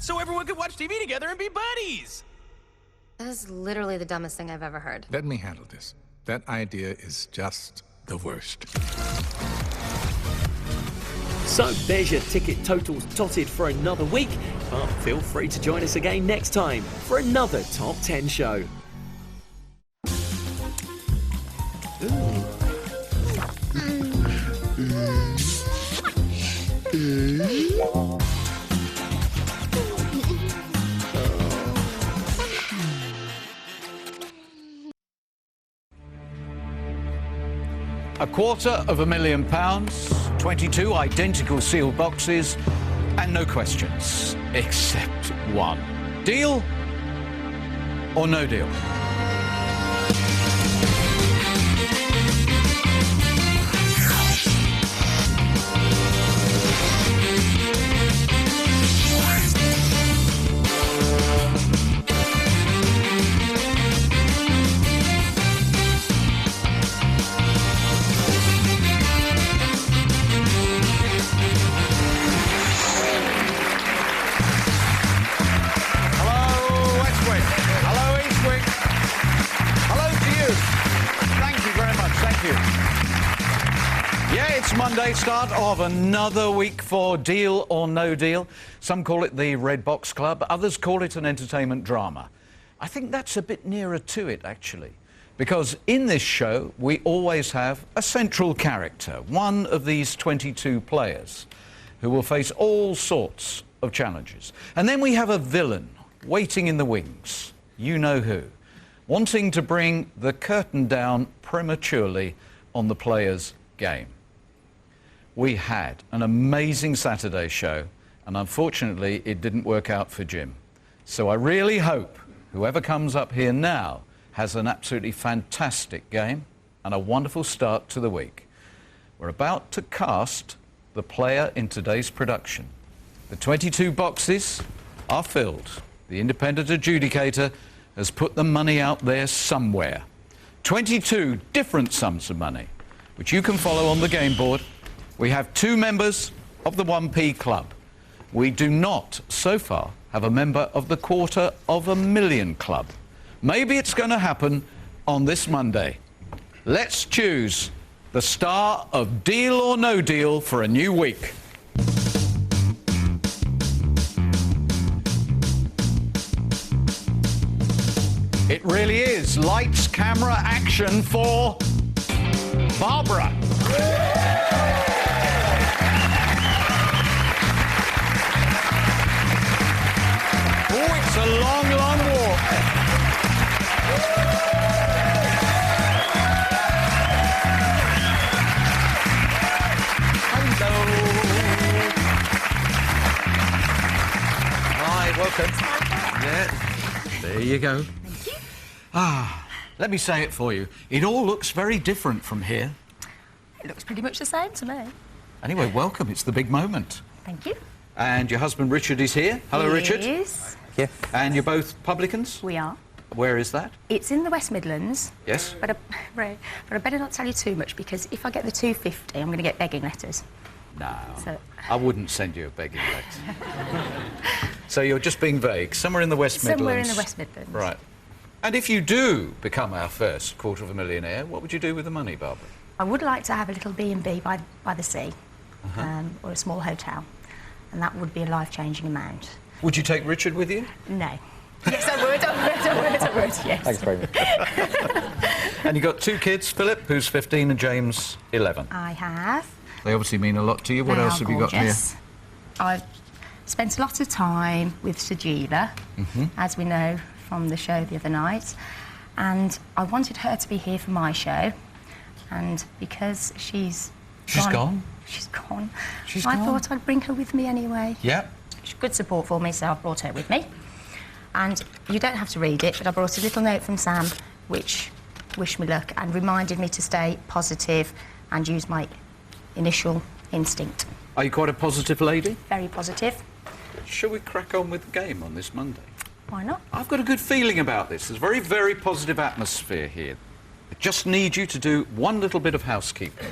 so everyone could watch TV together and be buddies. That is literally the dumbest thing I've ever heard. Let me handle this. That idea is just the worst. So there's your ticket totals dotted for another week, but feel free to join us again next time for another Top 10 show. £250,000, 22 identical sealed boxes, and no questions, except one. Deal or no deal? Monday, start of another week for Deal or No Deal. Some call it the Red Box Club, others call it an entertainment drama. I think that's a bit nearer to it, actually, because in this show we always have a central character, one of these 22 players, who will face all sorts of challenges. And then we have a villain waiting in the wings, you know who, wanting to bring the curtain down prematurely on the player's game. We had an amazing Saturday show, and unfortunately it didn't work out for Jim. So I really hope whoever comes up here now has an absolutely fantastic game and a wonderful start to the week. We're about to cast the player in today's production. The 22 boxes are filled. The independent adjudicator has put the money out there somewhere. 22 different sums of money, which you can follow on the game board. We have 2 members of the 1p club. We do not, so far, have a member of the $250,000 club. Maybe it's going to happen on this Monday. Let's choose the star of Deal or No Deal for a new week. It really is lights, camera, action for Barbara. It's a long, long walk. Hello. Hi, welcome. Yeah, there you go. Thank you. Let me say it for you. It all looks very different from here. It looks pretty much the same to me. Anyway, welcome. It's the big moment. Thank you. And your husband Richard is here. Hello, Richard. Yes. Yeah. And you're both publicans? We are. Where is that? It's in the West Midlands. Yes. But I better not tell you too much, because if I get the 250, I'm going to get begging letters. No, So... I wouldn't send you a begging letter. So you're just being vague. Somewhere in the West Midlands. Somewhere in the West Midlands. Right. And if you do become our first $250,000, what would you do with the money, Barbara? I would like to have a little B&B by the sea, or a small hotel, and that would be a life-changing amount. Would you take Richard with you? No. Yes, I would, yes. Thanks very much. And you've got 2 kids, Philip, who's 15, and James, 11. I have. They obviously mean a lot to you. What else have you got here? I've spent a lot of time with Sajila, as we know from the show the other night, and I wanted her to be here for my show, and because she's gone. I thought I'd bring her with me anyway. Yeah. She's good support for me, so I've brought her with me. And you don't have to read it, but I brought a little note from Sam, which wished me luck and reminded me to stay positive and use my initial instinct. Are you quite a positive lady? Very positive. Shall we crack on with the game on this Monday? Why not? I've got a good feeling about this. There's a very, very positive atmosphere here. I just need you to do one little bit of housekeeping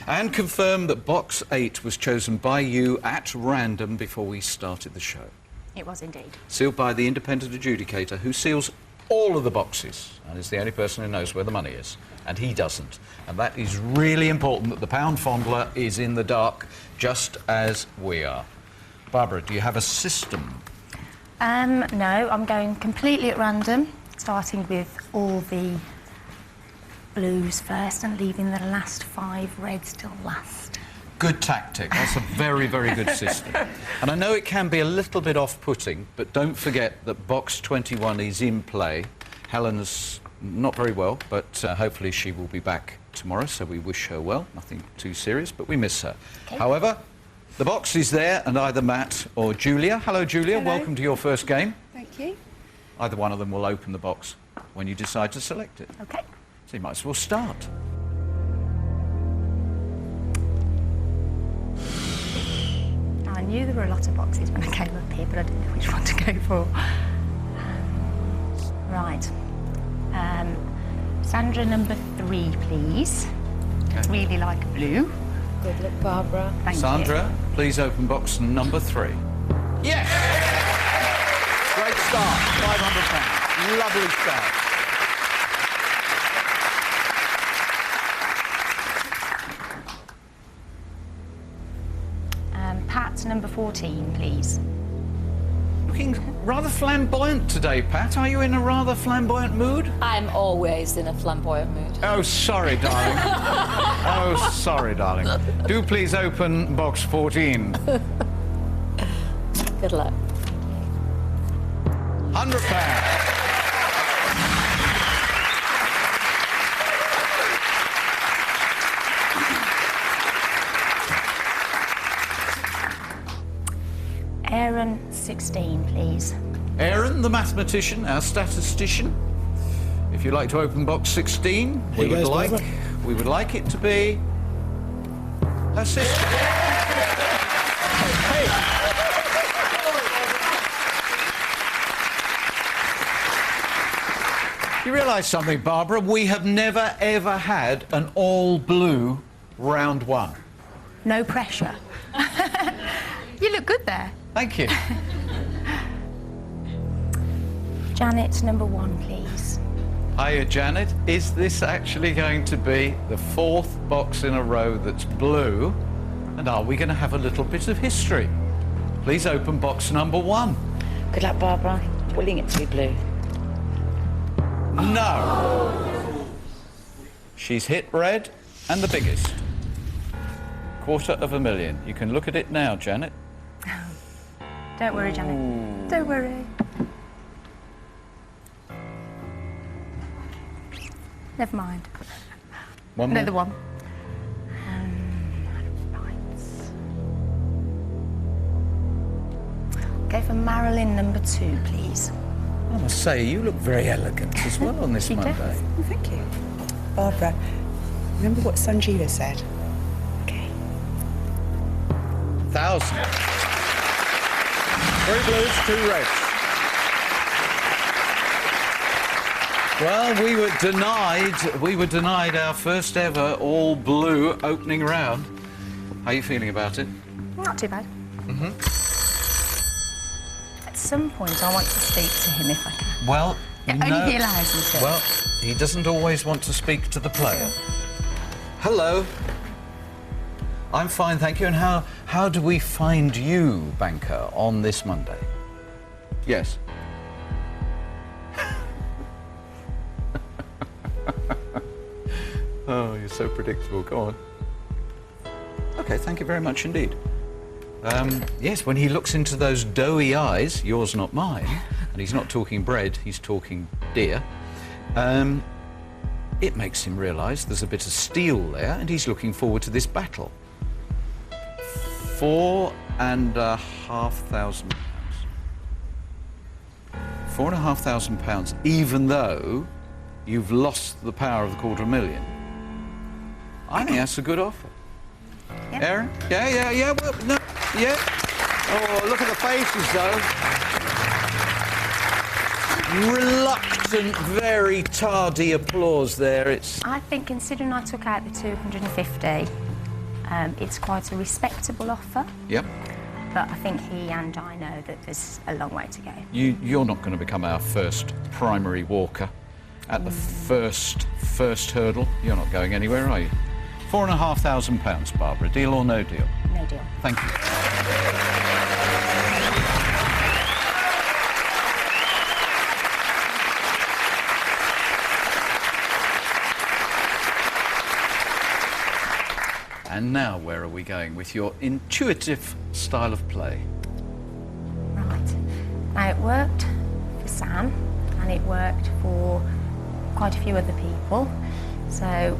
and confirm that box 8 was chosen by you at random before we started the show. It was indeed. Sealed by the independent adjudicator, who seals all of the boxes and is the only person who knows where the money is. And he doesn't. And that is really important, that the pound fondler is in the dark, just as we are. Barbara, do you have a system? No, I'm going completely at random, starting with all the blues first and leaving the last 5 reds till last. Good tactic. That's a very, very good system. And I know it can be a little bit off-putting, but don't forget that box 21 is in play. Helen's not very well, but hopefully she will be back tomorrow, so we wish her well. Nothing too serious, but we miss her. Okay. However, the box is there, and either Matt or Julia. Hello, Julia. Hello. Welcome to your first game. Thank you. Either one of them will open the box when you decide to select it. Okay. So you might as well start. Now, I knew there were a lot of boxes when I came up here, but I didn't know which one to go for. Right. Sandra, number 3, please. Okay. Really like blue. Good luck, Barbara. Thank Sandra, you. please open box number 3. Yes! Great start. £500. Lovely start. Pat, number 14, please. Looking rather flamboyant today, Pat. Are you in a rather flamboyant mood? I'm always in a flamboyant mood. Oh, sorry, darling. Oh, sorry, darling. Do please open box 14. Good luck. £100. Aaron, 16, please. Aaron, the mathematician, our statistician. If you'd like to open box 16, we would like it to be her sister. Hey. You realise something, Barbara? We have never, ever had an all-blue round 1. No pressure. You look good there. Thank you. Janet, number 1, please. Hiya, Janet. Is this actually going to be the 4th box in a row that's blue? And are we going to have a little bit of history? Please open box number 1. Good luck, Barbara. Willing it to be blue. No. She's hit red and the biggest. $250,000. You can look at it now, Janet. Don't worry, Janet. Ooh. Don't worry. Never mind. One more? Another one. Right. Go for Marilyn, number 2, please. I must say, you look very elegant as well on this Monday. Does. Oh, thank you. Barbara, remember what Sanjeeva said? Okay. 1,000. 3 blues, 2 reds. Well, we were denied our first ever all blue opening round. How are you feeling about it? Not too bad. At some point, I want to speak to him if I can. Well, Only he allows me to. Well, he doesn't always want to speak to the player. Hello. I'm fine, thank you. And how do we find you, banker, on this Monday? Yes. Oh, you're so predictable. Go on. OK, thank you very much indeed. Yes, when he looks into those doughy eyes, yours, not mine, and he's not talking bread, he's talking deer, it makes him realise there's a bit of steel there, and he's looking forward to this battle. £4,500. £4,500, even though you've lost the power of the $250,000. I think that's a good offer. Yep. Aaron? Yeah, well, no, yeah. Oh, look at the faces, though. Reluctant, very tardy applause there. I think, considering I took out the 250, it's quite a respectable offer. Yep. but I think he and I know that there's a long way to go. You're not going to become our first primary walker at the first hurdle. You're not going anywhere, are you? £4,500, Barbara. Deal or no deal? No deal. Thank you. And now, where are we going with your intuitive style of play? Right. Now, it worked for Sam, and it worked for quite a few other people. So,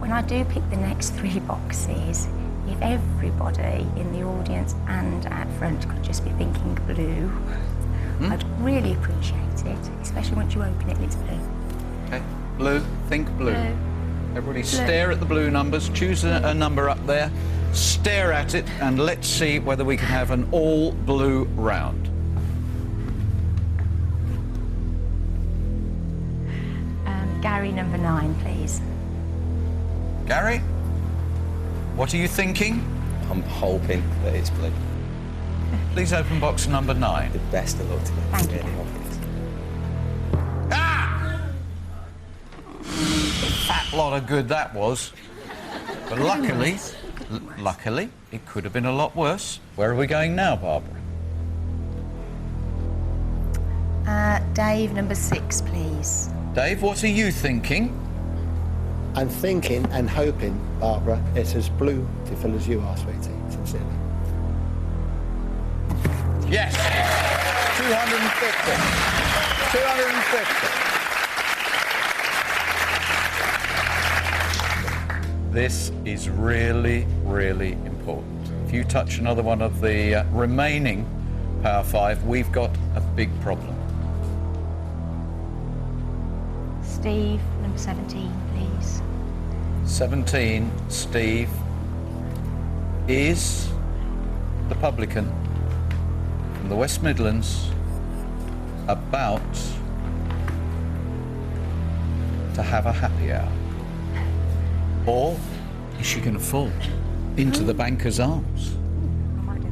when I do pick the next 3 boxes, if everybody in the audience and at front could just be thinking blue, I'd really appreciate it, especially once you open it and it's blue. Okay, blue, think blue. Blue. Everybody stare at the blue numbers, choose a number up there, stare at it, and let's see whether we can have an all-blue round. Gary, number 9, please. Gary, what are you thinking? I'm hoping that it's blue. Please open box number 9. The best of luck to get Thank you. really obvious. Ah! Fat lot of good that was. But luckily, it could have been a lot worse. Where are we going now, Barbara? Dave, number 6, please. Dave, what are you thinking? I'm thinking and hoping, Barbara, it's as beautiful as you are, sweetie, sincerely. Yes! 250. 250. This is really, really important. If you touch another one of the remaining Power 5, we've got a big problem. Steve, number 17, please. 17, Steve, is the publican from the West Midlands about to have a happy hour? Or is she going to fall into the banker's arms?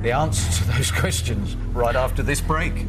The answers to those questions right after this break.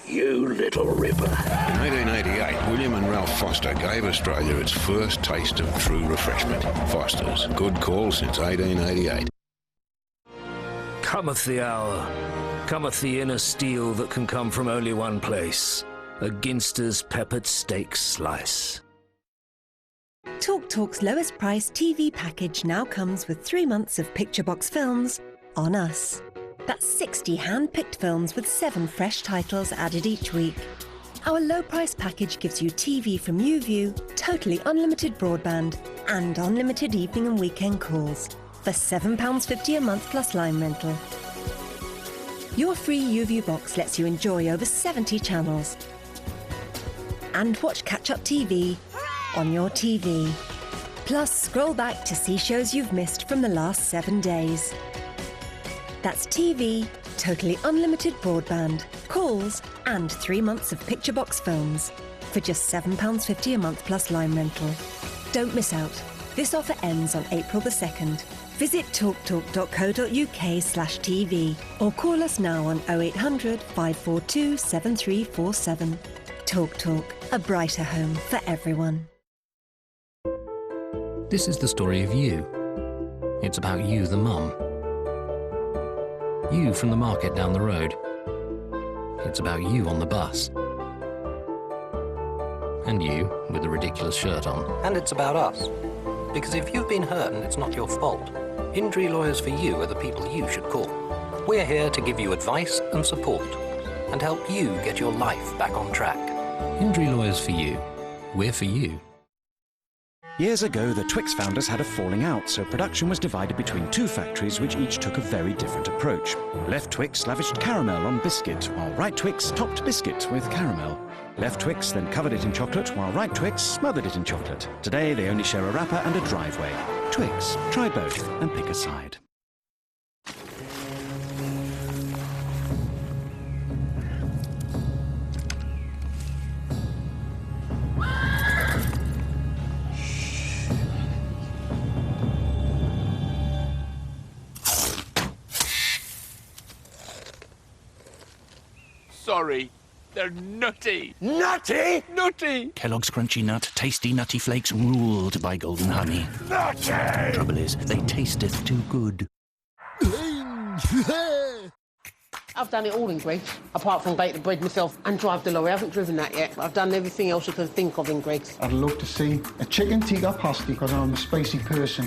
You little ripper. In 1888, William and Ralph Foster gave Australia its first taste of true refreshment. Foster's. Good call since 1888. Cometh the hour. Cometh the inner steel that can come from only one place. A Ginster's peppered steak slice. TalkTalk's lowest price TV package now comes with 3 months of Picture Box films on us. That's 60 hand-picked films with 7 fresh titles added each week. Our low-price package gives you TV from YouView, totally unlimited broadband, and unlimited evening and weekend calls for £7.50 a month plus line rental. Your free YouView box lets you enjoy over 70 channels and watch catch-up TV on your TV. Plus, scroll back to see shows you've missed from the last 7 days. That's TV, totally unlimited broadband, calls, and 3 months of Picture Box films for just £7.50 a month plus line rental. Don't miss out. This offer ends on April the 2nd. Visit talktalk.co.uk/TV or call us now on 0800 542 7347. TalkTalk, a brighter home for everyone. This is the story of you. It's about you, the mum. You from the market down the road. It's about you on the bus. And you with the ridiculous shirt on. And it's about us. Because if you've been hurt and it's not your fault, Injury Lawyers for You are the people you should call. We're here to give you advice and support and help you get your life back on track. Injury Lawyers for You. We're for you. Years ago, the Twix founders had a falling out, so production was divided between two factories which each took a very different approach. Left Twix lavished caramel on biscuit, while Right Twix topped biscuit with caramel. Left Twix then covered it in chocolate, while Right Twix smothered it in chocolate. Today, they only share a wrapper and a driveway. Twix, try both and pick a side. Sorry, they're nutty. Nutty? Nutty! Kellogg's Crunchy Nut, tasty nutty flakes ruled by golden honey. Nutty! Trouble is, they tasteth too good. I've done it all in Greggs, apart from bake the bread myself and drive the lorry. I haven't driven that yet, but I've done everything else you can think of in Greggs. I'd love to see a chicken tikka pasty because I'm a spicy person.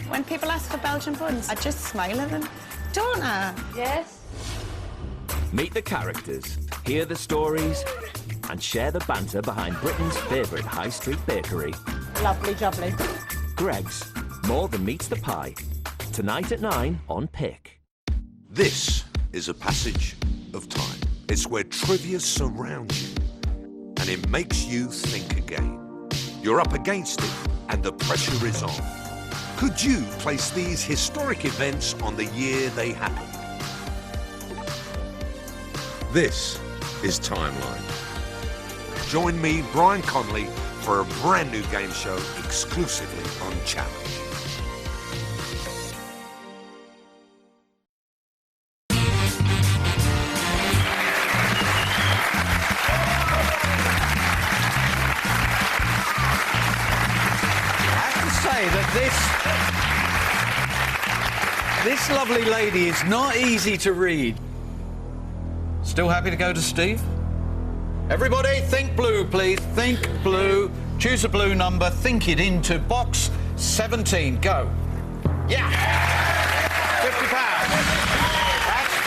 When people ask for Belgian buns, I just smile at them. Don't I? Yes. Meet the characters, hear the stories, and share the banter behind Britain's favourite high street bakery. Lovely jubbly. Greggs, more than meets the pie. Tonight at 9 on Pick. This is a passage of time. It's where trivia surrounds you, and it makes you think again. You're up against it, and the pressure is on. Could you place these historic events on the year they happened? This is Timeline. Join me, Brian Conley, for a brand new game show exclusively on Challenge. I have to say that this lovely lady is not easy to read. Still happy to go to Steve? Everybody, think blue, please. Think blue. Choose a blue number. Think it into box 17. Go. Yeah! £50. That's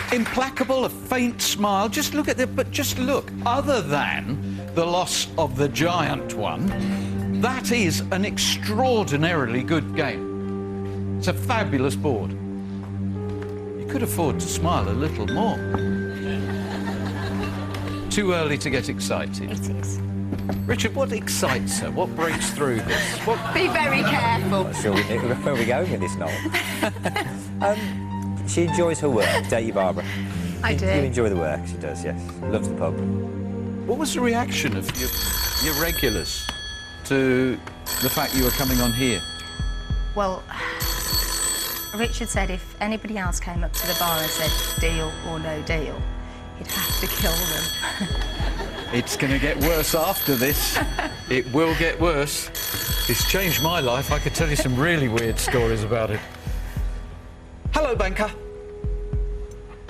better. Implacable, a faint smile. Just look at it, but just look. Other than the loss of the giant one, that is an extraordinarily good game. It's a fabulous board. You could afford to smile a little more. Too early to get excited. It is. Richard, what excites her? What breaks through this? What... Be very careful. So where are we going with this, Noel? She enjoys her work, don't you, Barbara? I do. You enjoy the work, she does, yes. Loves the pub. What was the reaction of your regulars to the fact you were coming on here? Well, Richard said if anybody else came up to the bar and said deal or no deal, he'd have to kill them. It's going to get worse after this. It will get worse. It's changed my life. I could tell you some really weird stories about it. Hello, banker.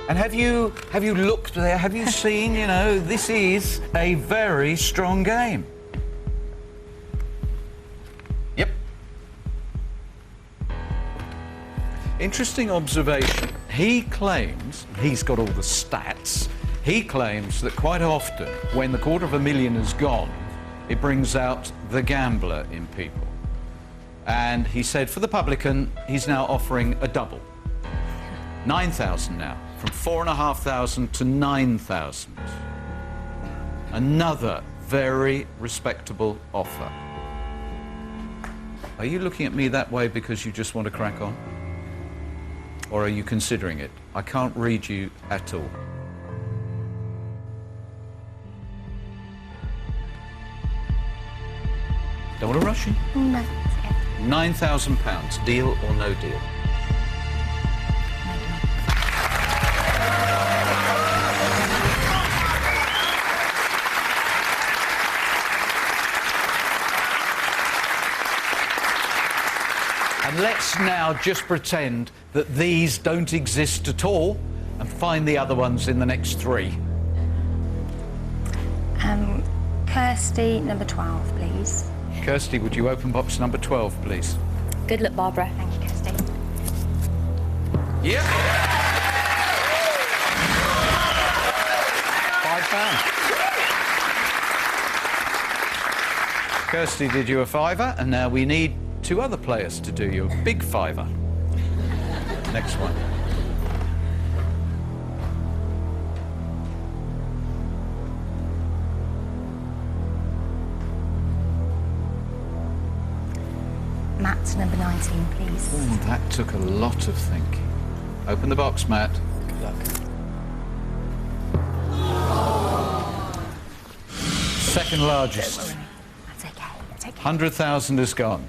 And have you looked there? Have you seen, you know, this is a very strong game. Yep. Interesting observation. He claims, he's got all the stats, he claims that quite often when the $250,000 is gone, it brings out the gambler in people. And he said for the publican, he's now offering a double. 9,000 now, from 4,500 to 9,000. Another very respectable offer. Are you looking at me that way because you just want to crack on? Or are you considering it? I can't read you at all. Don't want to rush you? No. £9,000, deal or no deal? And let's now just pretend that these don't exist at all and find the other ones in the next three. Kirsty, number 12, please. Kirsty, would you open box number 12, please? Good luck, Barbara. Thank you, Kirsty. Yep. £5. Kirsty did you a fiver, and now we need 2 other players to do you a big fiver. Next one. Matt, number 19, please. Ooh, that took a lot of thinking. Open the box, Matt. Good luck. Second largest. Don't worry. That's okay. That's okay. 100,000 is gone.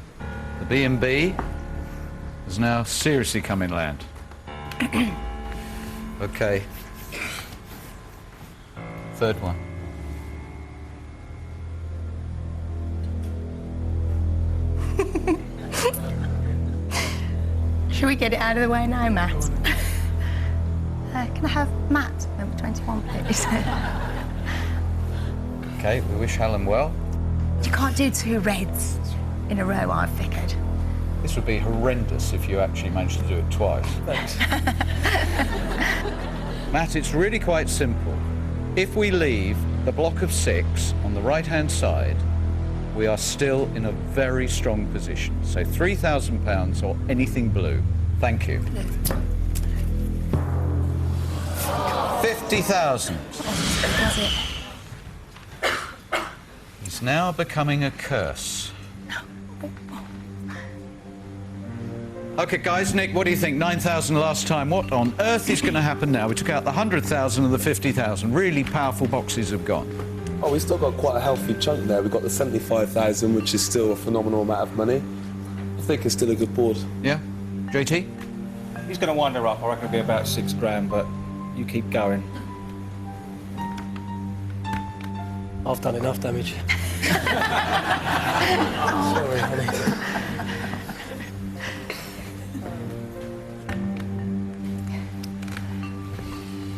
The B&B has now seriously come inland. Okay. Third one. Should we get it out of the way now, Matt? Can I have Matt, number 21, please? Okay, we wish Helen well. You can't do 2 reds in a row, I've figured. This would be horrendous if you actually managed to do it twice. Thanks. Matt, it's really quite simple. If we leave the block of 6 on the right-hand side, we are still in a very strong position. So £3,000 or anything blue. Thank you. 50,000. It's now becoming a curse. OK, guys, Nick, what do you think? 9,000 last time. What on earth is going to happen now? We took out the 100,000 and the 50,000. Really powerful boxes have gone. Oh, we've still got quite a healthy chunk there. We've got the 75,000, which is still a phenomenal amount of money. I think it's still a good board. Yeah? JT? He's going to wind her up. I reckon it'll be about £6,000, but you keep going. I've done enough damage. Sorry, honey.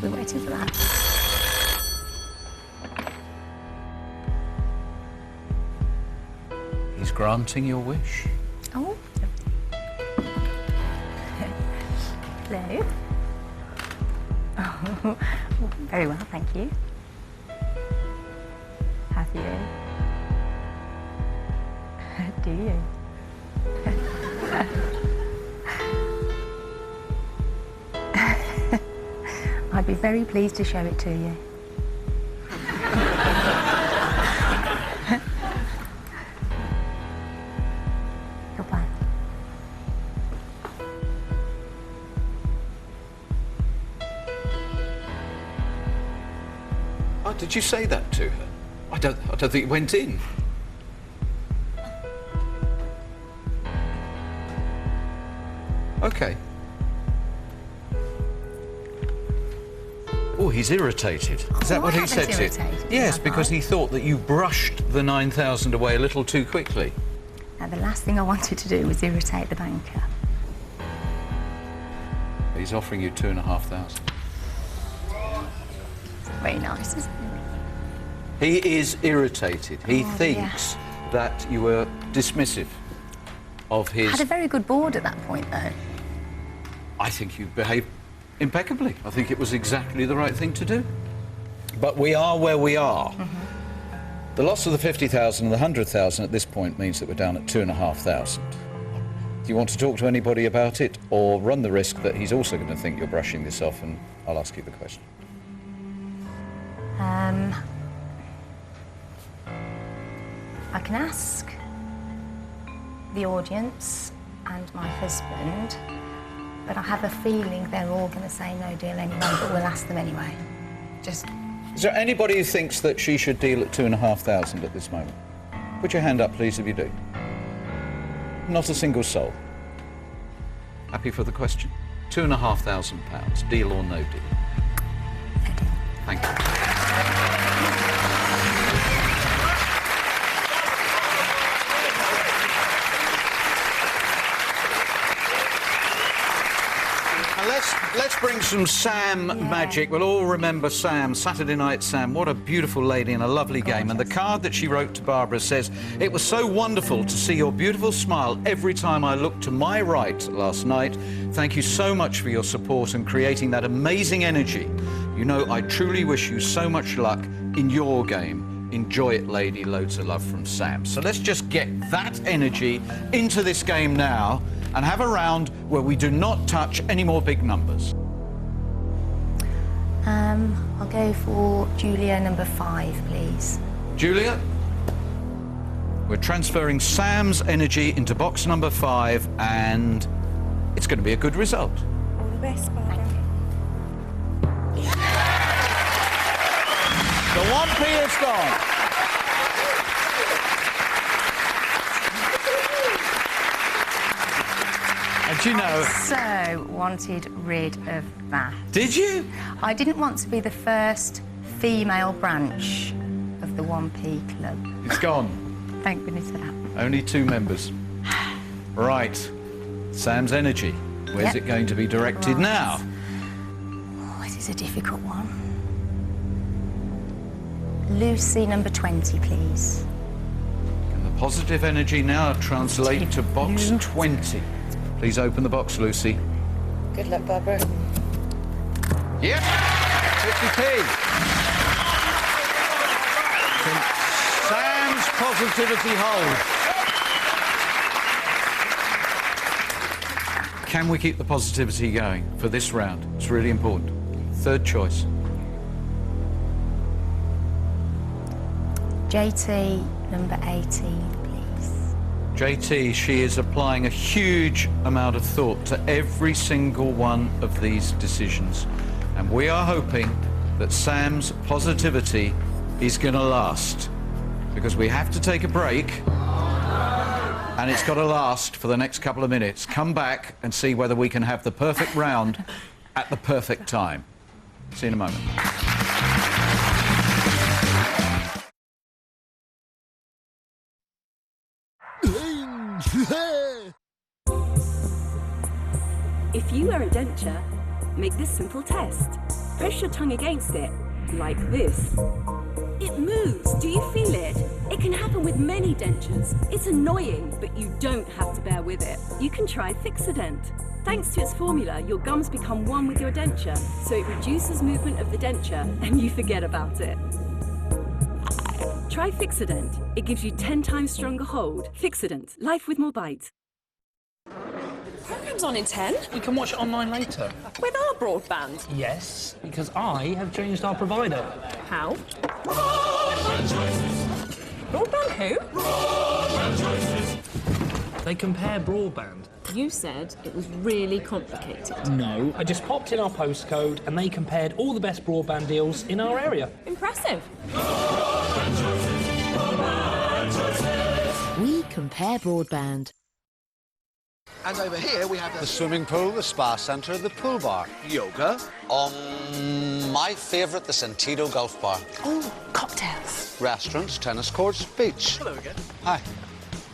We're waiting for that. He's granting your wish. Oh. Hello. Oh, very well, thank you. Have you? Do you? I'd be very pleased to show it to you. Goodbye. Oh, did you say that to her? I don't think it went in. Okay. Oh, he's irritated. Is that what he said to you? Yes, because he thought that you brushed the 9,000 away a little too quickly. Now, the last thing I wanted to do was irritate the banker. He's offering you 2,500. Very nice, isn't it? He is irritated. He thinks that you were dismissive of his... I had a very good board at that point, though. I think you behaved impeccably. I think it was exactly the right thing to do. But we are where we are. The loss of the 50,000 and the 100,000 at this point means that we're down at 2,500. Do you want to talk to anybody about it, or run the risk that he's also going to think you're brushing this off, and I'll ask you the question? I can ask the audience and my husband, but I have a feeling they're all going to say no deal anyway, but we'll ask them anyway. Just... Is there anybody who thinks that she should deal at 2,500 at this moment? Put your hand up, please, if you do. Not a single soul. Happy for the question? £2,500, deal or no deal? Thank you. Now, let's bring some Sam magic. We'll all remember Sam, Saturday Night Sam. What a beautiful lady and a lovely game. And the card that she wrote to Barbara says, "It was so wonderful to see your beautiful smile every time I looked to my right last night. Thank you so much for your support and creating that amazing energy. You know, I truly wish you so much luck in your game. Enjoy it, lady. Loads of love from Sam." So let's just get that energy into this game now and have a round where we do not touch any more big numbers. I'll go for Julia number 5, please. Julia, we're transferring Sam's energy into box number 5, and it's going to be a good result. All the best, Barbara. The 1p is gone. And you know... I so wanted rid of that. Did you? I didn't want to be the first female branch of the 1p club. It's gone. Thank goodness for that. Only 2 members. Right. Sam's energy. Where's it going to be directed now? Oh, this is a difficult one. Lucy number 20, please. Can the positive energy now translate to box 20? Please open the box, Lucy. Good luck, Barbara. Yep. 50p. Can Sam's positivity hold? Can we keep the positivity going for this round? It's really important. Third choice. JT number 18, please. JT, she is applying a huge amount of thought to every single one of these decisions. And we are hoping that Sam's positivity is going to last. Because we have to take a break. And it's got to last for the next couple of minutes. Come back and see whether we can have the perfect round at the perfect time. See you in a moment. If you wear a denture, make this simple test. Press your tongue against it, like this. It moves. Do you feel it? It can happen with many dentures. It's annoying, but you don't have to bear with it. You can try Fixodent. Thanks to its formula, your gums become one with your denture, so it reduces movement of the denture and you forget about it. Try Fixodent. It gives you 10 times stronger hold. Fixodent. Life with more bite. Programme's on in 10. You can watch it online later. With our broadband. Yes, because I have changed our provider. How? Broadband who? They compare broadband. You said it was really complicated. No, I just popped in our postcode and they compared all the best broadband deals in our area. Impressive. We compare broadband. And over here we have the swimming pool, the spa centre, the pool bar. Yoga. My favourite, the Sentido Golf Bar. Oh, cocktails. Restaurants, tennis courts, beach. Hello again. Hi.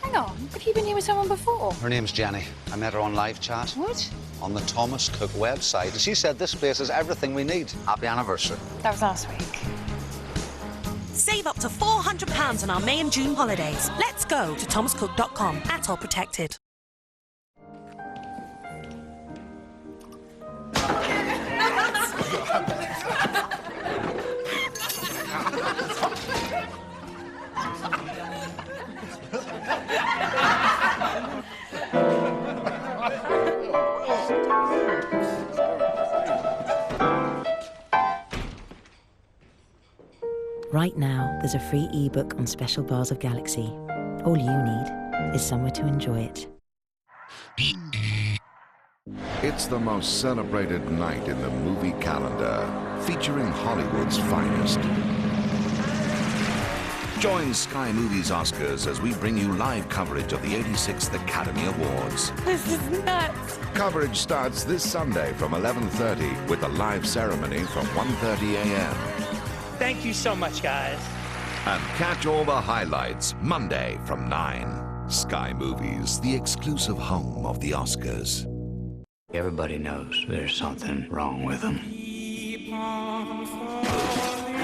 Hang on, have you been here with someone before? Her name's Jenny. I met her on live chat. What? On the Thomas Cook website. She said this place has everything we need. Happy anniversary. That was last week. Save up to £400 on our May and June holidays. Let's go to thomascook.com. Atoll protected. Right now, there's a free ebook on special bars of Galaxy. All you need is somewhere to enjoy it. It's the most celebrated night in the movie calendar, featuring Hollywood's finest. Join Sky Movies Oscars as we bring you live coverage of the 86th Academy Awards. This is nuts! Coverage starts this Sunday from 11:30 with a live ceremony from 1:30 a.m. Thank you so much, guys. And catch all the highlights Monday from 9. Sky Movies, the exclusive home of the Oscars. Everybody knows there's something wrong with him.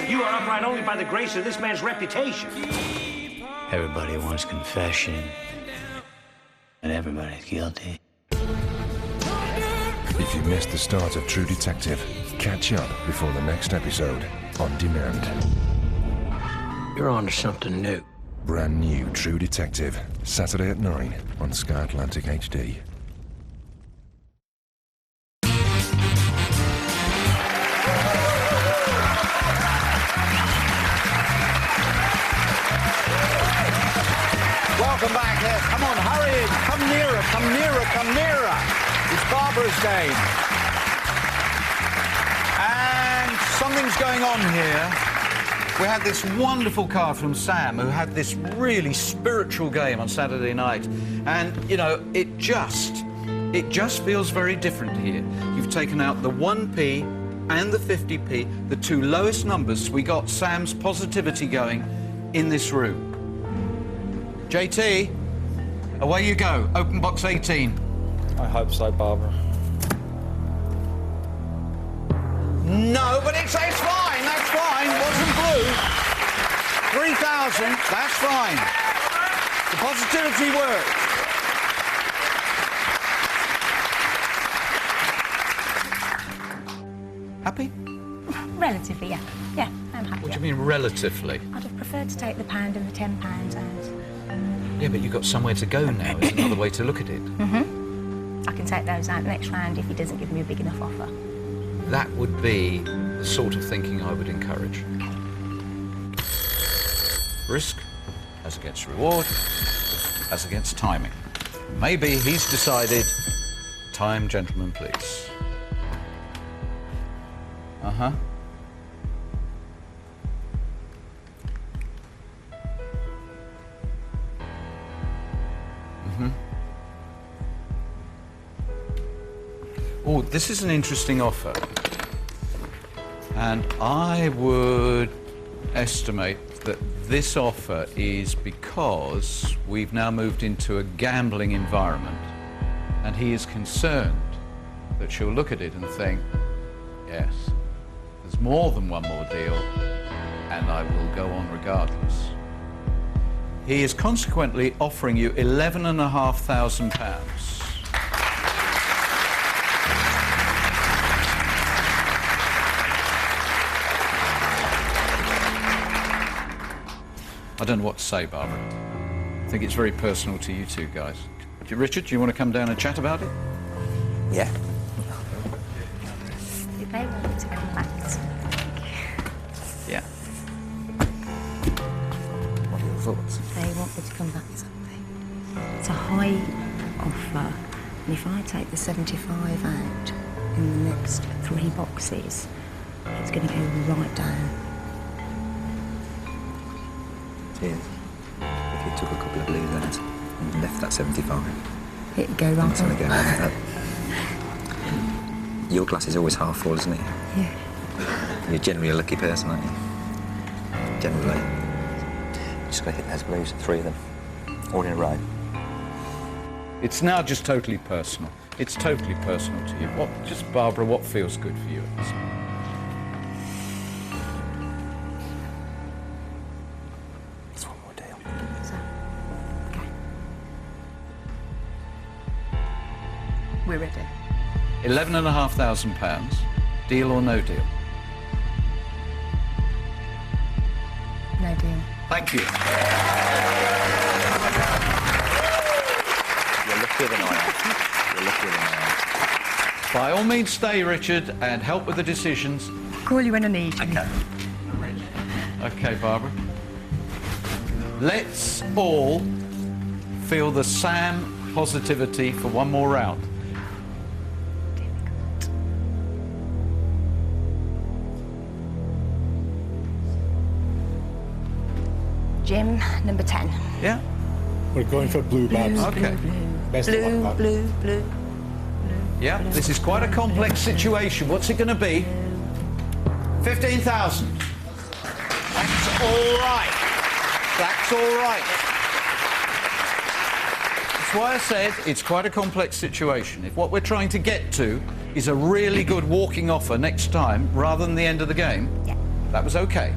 You are upright only by the grace of this man's reputation. Everybody wants confession, and everybody's guilty. If you missed the start of True Detective, catch up before the next episode on demand. You're on to something new. Brand new True Detective, Saturday at 9 on Sky Atlantic HD. Welcome back. Yes, come on, hurry in. Come nearer, come nearer, come nearer. It's Barbara's game. And something's going on here. We had this wonderful card from Sam, who had this really spiritual game on Saturday night. And, you know, it just feels very different here. You've taken out the 1p and the 50p, the two lowest numbers. We got Sam's positivity going in this room. JT, away you go. Open box 18. I hope so, Barbara. No, but it's fine. That's fine. Wasn't blue. 3,000. That's fine. The positivity worked. Happy? Relatively, yeah. Yeah, I'm happy. What do you mean, relatively? I'd have preferred to take the £1 and the £10 out. Yeah, but you've got somewhere to go now, is another way to look at it. I can take those out next round if he doesn't give me a big enough offer. That would be the sort of thinking I would encourage. Risk as against reward, as against timing. Maybe he's decided, time, gentlemen, please. Uh-huh. Oh, this is an interesting offer. And I would estimate that this offer is because we've now moved into a gambling environment and he is concerned that she'll look at it and think, yes, there's more than one more deal and I will go on regardless. He is consequently offering you £11,500. I don't know what to say, Barbara. I think it's very personal to you two guys. Richard, do you want to come down and chat about it? Yeah. Did they want me to come back to something? Yeah. What are your thoughts? They want me to come back to something. It's a high offer, and if I take the 75 out in the next 3 boxes, it's going to go right down. Cheers. If you took a couple of blue ones and left that 75. It'd go right It's going to go like that. Your glass is always half full, isn't it? Yeah. You're generally a lucky person, aren't you? Generally. Just got to hit those blues, 3 of them, all in a row. It's now just totally personal. It's totally personal to you. Just Barbara, what feels good for you at this moment? We're ready. £11,500. Deal or no deal? No deal. Thank you. You're luckier than I am. You're luckier than I am. By all means, stay, Richard, and help with the decisions. Call you when I need you. Okay. Okay, Barbara. Let's all feel the Sam positivity for one more round. Jim, number 10. Yeah? We're going for blue, Babs. Okay. Best of luck, Babs. Blue. Yeah, this is quite a complex situation. What's it going to be? 15,000. That's all right. That's all right. That's why I said it's quite a complex situation. If what we're trying to get to is a really good walking offer next time, rather than the end of the game, that was okay.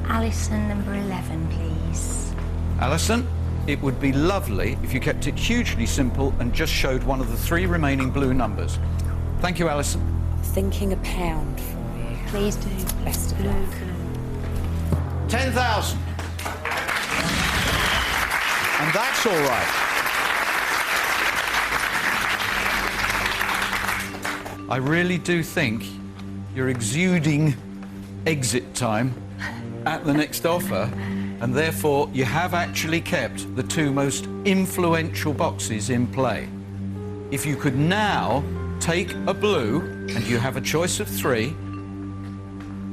Alison, number 11, please. Alison, it would be lovely if you kept it hugely simple and just showed one of the 3 remaining blue numbers. Thank you, Alison. Thinking £1 for you. Please do. Best of luck. 10,000. And that's all right. I really do think you're exuding exit time at the next offer, and therefore you have actually kept the 2 most influential boxes in play. If you could now take a blue, and you have a choice of 3,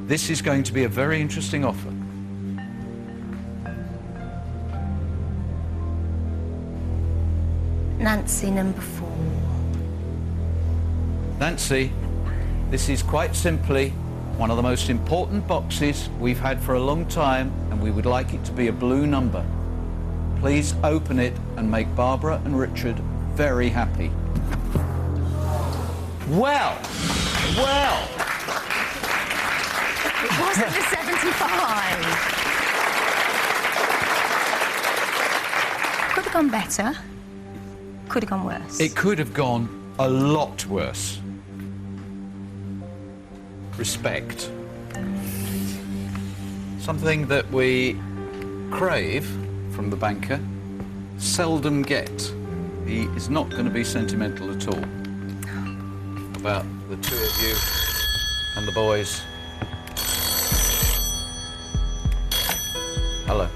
this is going to be a very interesting offer. Nancy, number 4. Nancy, this is quite simply one of the most important boxes we've had for a long time, and we would like it to be a blue number. Please open it and make Barbara and Richard very happy. Well. It wasn't the 75. Could have gone better. Could have gone worse. It could have gone a lot worse. Respect. Something that we crave from the banker, seldom get. He is not going to be sentimental at all about the 2 of you and the boys. Hello.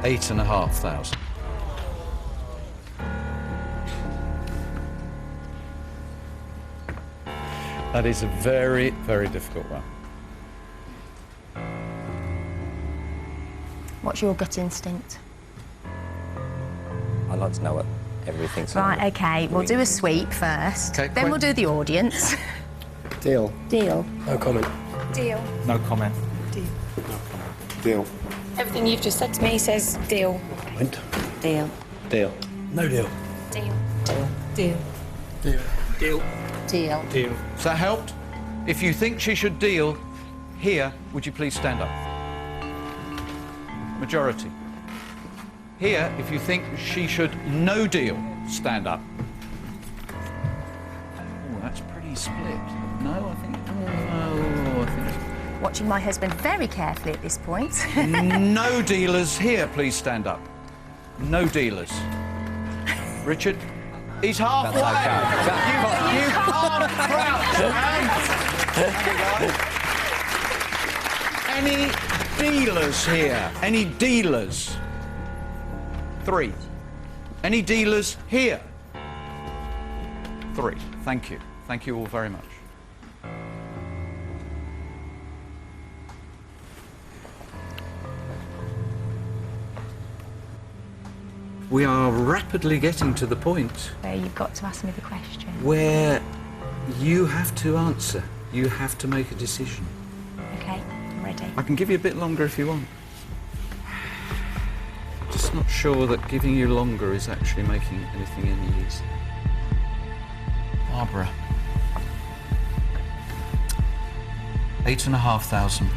$8,500. That is a very, very difficult one. What's your gut instinct? I'd like to know what everything's Right, OK, we'll do a sweep first. Okay, then we'll do the audience. Deal. Deal. No comment. Deal. No comment. Deal. Deal. Everything you've just said to me says deal. Went. Deal. Deal. No deal. Deal. Deal. Deal. Deal. Deal. Deal. Deal. Has that helped? If you think she should deal here, would you please stand up? Majority. Here, if you think she should no deal, stand up. Oh, that's pretty split. No, I think... Oh, I think... Watching my husband very carefully at this point. No dealers here, please stand up. No dealers. Richard, he's halfway. You can't crouch, man. Any dealers here? Any dealers? 3. Any dealers here? 3. Thank you. Thank you all very much. We are rapidly getting to the point Where you've got to ask me the question. where you have to answer. You have to make a decision. OK, I'm ready. I can give you a bit longer if you want. Just not sure that giving you longer is actually making anything any easier. Barbara. £8,500.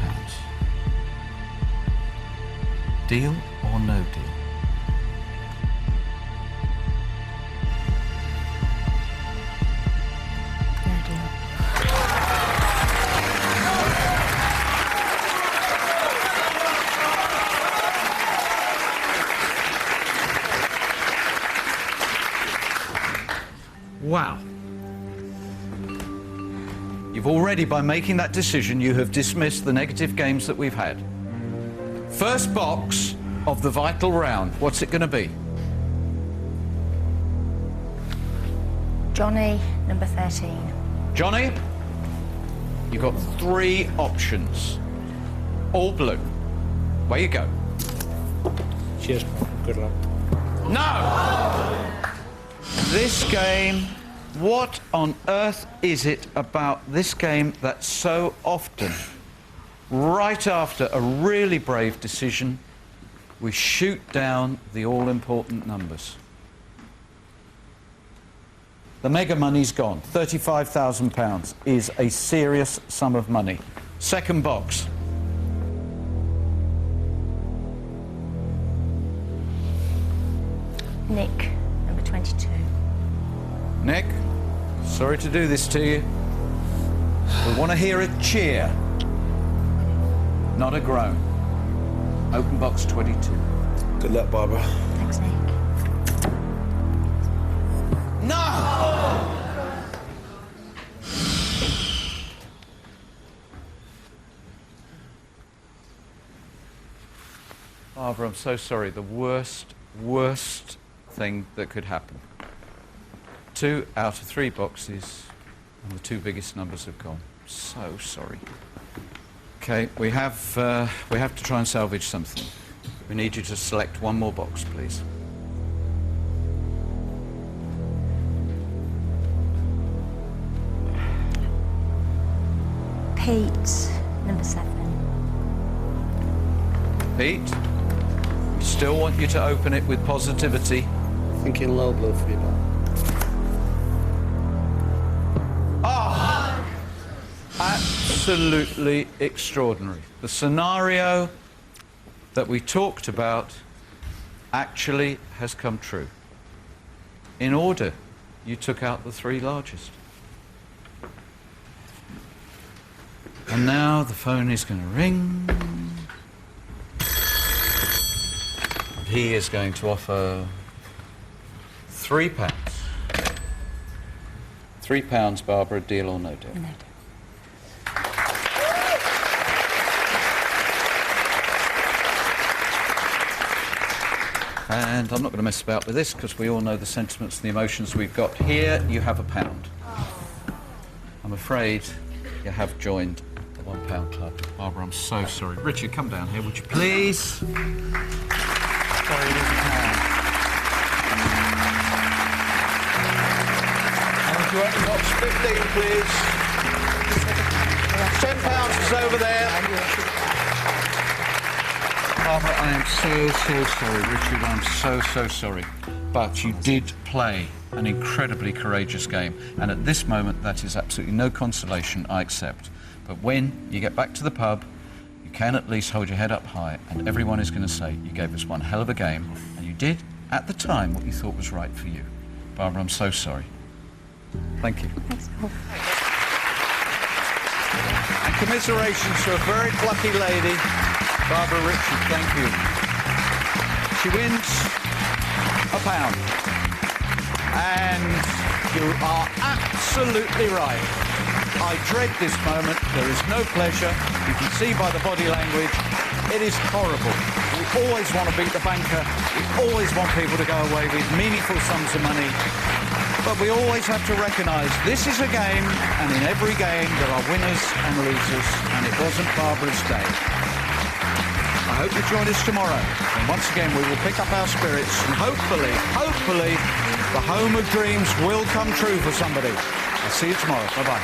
Deal or no deal? Wow. You've already, by making that decision, you have dismissed the negative games that we've had. First box of the vital round. What's it going to be? Johnny, number 13. Johnny, you've got 3 options. All blue. Where you go. Cheers. Good luck. No! This game, what on earth is it about this game that so often, right after a really brave decision, we shoot down the all-important numbers? The mega money's gone. £35,000 is a serious sum of money. Second box. Nick, number 22. Nick, sorry to do this to you. We want to hear a cheer, not a groan. Open box 22. Good luck, Barbara. Thanks, Nick. No! Barbara, I'm so sorry. The worst thing that could happen. 2 out of 3 boxes, and the 2 biggest numbers have gone. So sorry. Okay, we have to try and salvage something. We need you to select one more box, please. Pete, number 7. Pete, we still want you to open it with positivity. Thinking low blow for you, man. Ah! Absolutely extraordinary. The scenario that we talked about actually has come true. In order, you took out the 3 largest. And now the phone is going to ring. He is going to offer £3. £3, Barbara, deal or no deal? No deal. And I'm not going to mess about with this because we all know the sentiments and the emotions we've got here. You have £1. I'm afraid you have joined the £1 club. Barbara, I'm so sorry. Richard, come down here, would you please? Sorry, it is £1. And would you open box 15, please? £10 is over there. Barbara, I am so sorry. Richard, I'm so sorry. But you did play an incredibly courageous game. And at this moment, that is absolutely no consolation, I accept. But when you get back to the pub, you can at least hold your head up high, and everyone is going to say you gave us one hell of a game, and you did, at the time, what you thought was right for you. Barbara, I'm so sorry. Thank you. Thanks, Paul. And commiserations to a very plucky lady, Barbara Richard, thank you. She wins £1. And you are absolutely right. I dread this moment. There is no pleasure. You can see by the body language, it is horrible. We always want to beat the banker. We always want people to go away with meaningful sums of money. But we always have to recognise this is a game, and in every game there are winners and losers, and it wasn't Barbara's day. I hope you join us tomorrow, and once again we will pick up our spirits, and hopefully, the home of dreams will come true for somebody. I'll see you tomorrow. Bye-bye.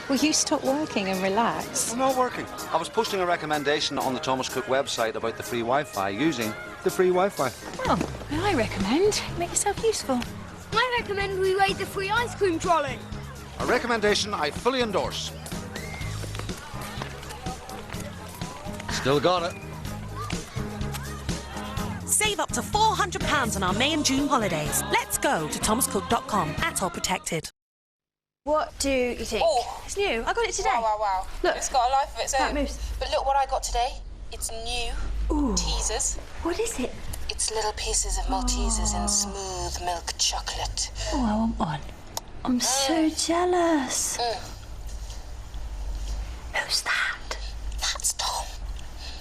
Will you stop working and relax? I'm not working. I was posting a recommendation on the Thomas Cook website about the free Wi-Fi, using the free Wi-Fi. Oh, well, I recommend make yourself useful. I recommend we raid the free ice cream trolley. A recommendation I fully endorse. Still got it. Save up to £400 on our May and June holidays. Let's go to thomascook.com at all protected. What do you think? Oh, it's new. I got it today. Wow. Look, It's got a life of its that own. moves. But look what I got today. It's new. Ooh. Teasers. What is it? It's little pieces of Maltesers in smooth milk chocolate. Oh, I want one. I'm so jealous. Who's that? That's Tom.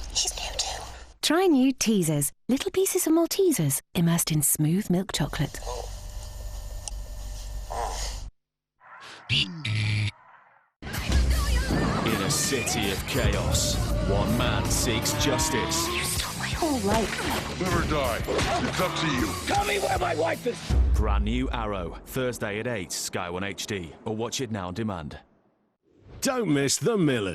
He's new too. Try new teasers. Little pieces of Maltesers immersed in smooth milk chocolate. In a city of chaos, one man seeks justice. You stole my whole life. Live or die. It's up to you. Tell me where my wife is! Brand new Arrow, Thursday at 8, Sky 1 HD, or watch it now on demand. Don't miss The Millers.